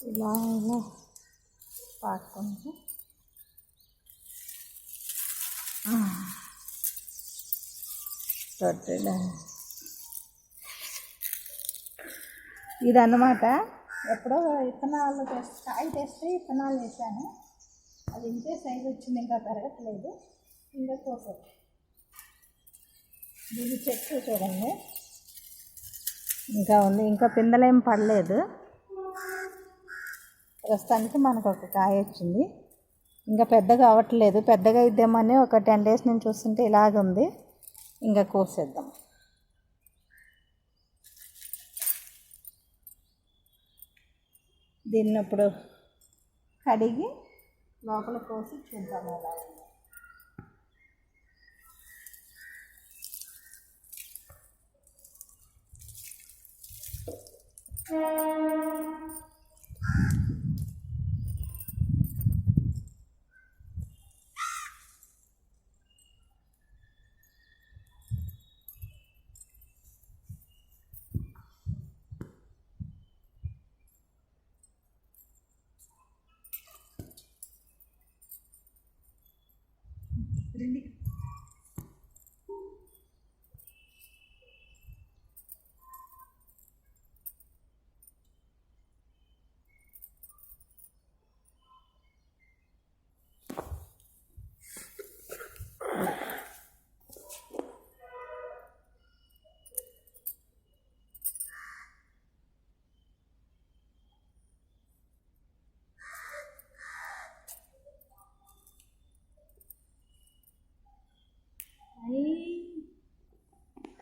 ఇలా ఇలా పాడుకుంటూ రొట్టెలు ఇదన్నమాట. ఎప్పుడో విత్తనాలు కాయ తెస్తే విత్తనాలు వేసాను, అది ఇంకే సైజు వచ్చింది, ఇంకా పెరగట్లేదు, ఇంకా కోసాను. ఇది చెట్టు చూడండి, ఇంకా ఉంది, ఇంకా పిందెలేం పడలేదు. ప్రస్తుతానికి మనకు ఒక కాయ వచ్చింది, ఇంకా పెద్దగా అవ్వట్లేదు. పెద్దగా ఇద్దామని ఒక 10 days నుంచి చూస్తుంటే ఇలాగ ఉంది, ఇంకా కోసేద్దాం. దీన్ని ఇప్పుడు కడిగి లోపల కోసి చూద్దాం ఎలా ఉంది.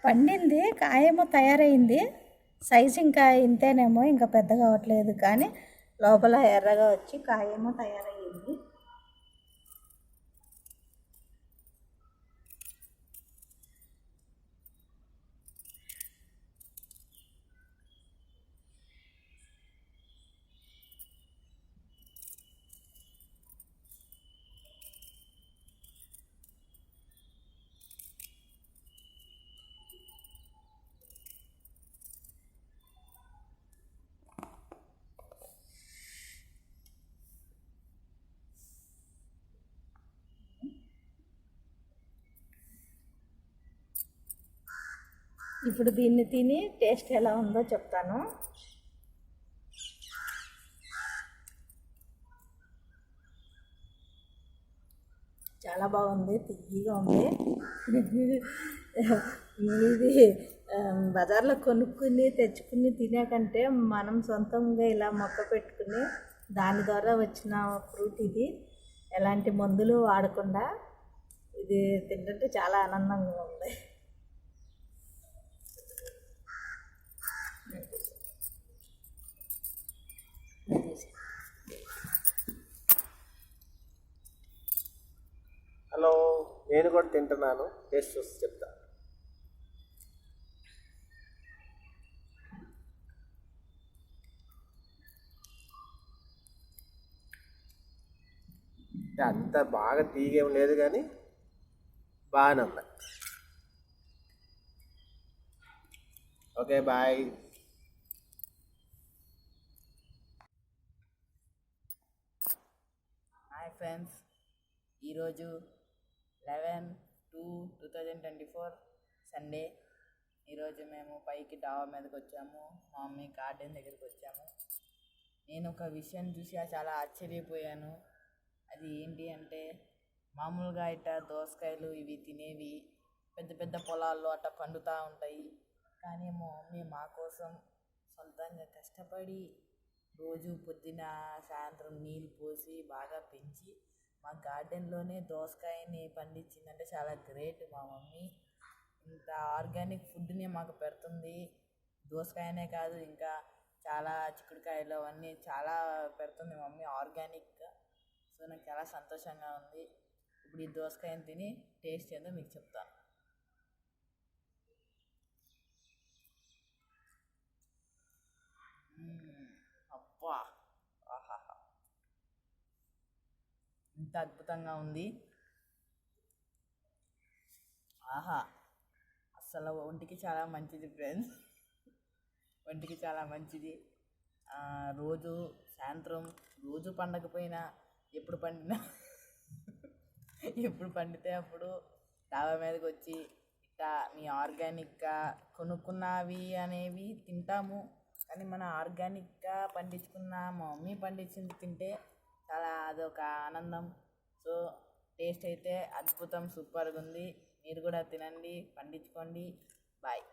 పండింది, కాయేమో తయారైంది, సైజు ఇంకా ఇంతేనేమో, ఇంకా పెద్దగా అవ్వట్లేదు, కానీ లోపల ఎర్రగా వచ్చి కాయేమో తయారయ్యింది. ఇప్పుడు దీన్ని తిని టేస్ట్ ఎలా ఉందో చెప్తాను. చాలా బాగుంది, తియ్యగా ఉంది. ఇది బజార్లో కొనుక్కుని తెచ్చుకుని తినే కంటే మనం సొంతంగా ఇలా మొక్క పెట్టుకుని దాని ద్వారా వచ్చిన ఫ్రూట్ ఇది, ఎలాంటి మందులు వాడకుండా ఇది తింటుంటే చాలా ఆనందంగా ఉంది. హలో, నేను కూడా తింటున్నాను, టేస్ట్ చూసి చెప్తా. అంత బాగా తీగేం లేదు కానీ బాగానే ఉంది. Okay, bye. హాయ్ ఫ్రెండ్స్, ఈరోజు 11/2/2024 సండే. ఈరోజు మేము పైకి డాబా మీదకి వచ్చాము, మా మమ్మీ గార్డెన్ దగ్గరికి వచ్చాము. నేను ఒక విషయం చూసి చాలా ఆశ్చర్యపోయాను. అది ఏంటి అంటే, మామూలుగా ఇట్ట దోసకాయలు ఇవి తినేవి పెద్ద పెద్ద పొలాల్లో అట్ట పండుతూ ఉంటాయి, కానీ మా మమ్మీ మా కోసం సొంతంగా కష్టపడి రోజు పొద్దున సాయంత్రం నీళ్ళు పోసి బాగా పెంచి మా గార్డెన్లోనే దోసకాయని పండించిందంటే చాలా గ్రేట్. మా మమ్మీ ఇంత ఆర్గానిక్ ఫుడ్ని మాకు పెడుతుంది. దోసకాయనే కాదు, ఇంకా చాలా చిక్కుడుకాయలు అవన్నీ చాలా పెడుతుంది మమ్మీ ఆర్గానిక్గా. సో నాకు చాలా సంతోషంగా ఉంది. ఇప్పుడు ఈ దోసకాయని తిని టేస్ట్ ఏందో మీకు చెప్తాను. అబ్బా, ఆహా, ఇంత అద్భుతంగా ఉంది. ఆహా, అసలు ఒంటికి చాలా మంచిది ఫ్రెండ్స్, ఒంటికి చాలా మంచిది. రోజు సాయంత్రం రోజు పండకపోయినా ఎప్పుడు పండినా ఎప్పుడు పండితే అప్పుడు డాబా మీదకి వచ్చి ఇట్లా మీ ఆర్గానిక్గా కొనుక్కున్నవి అనేవి తింటాము. కానీ మన ఆర్గానిక్గా పండించుకున్న మా మమ్మీ పండించింది తింటే చాలా అదొక ఆనందం. సో టేస్ట్ అయితే అద్భుతం, సూపర్గా ఉంది. మీరు కూడా తినండి, పండించుకోండి. బాయ్.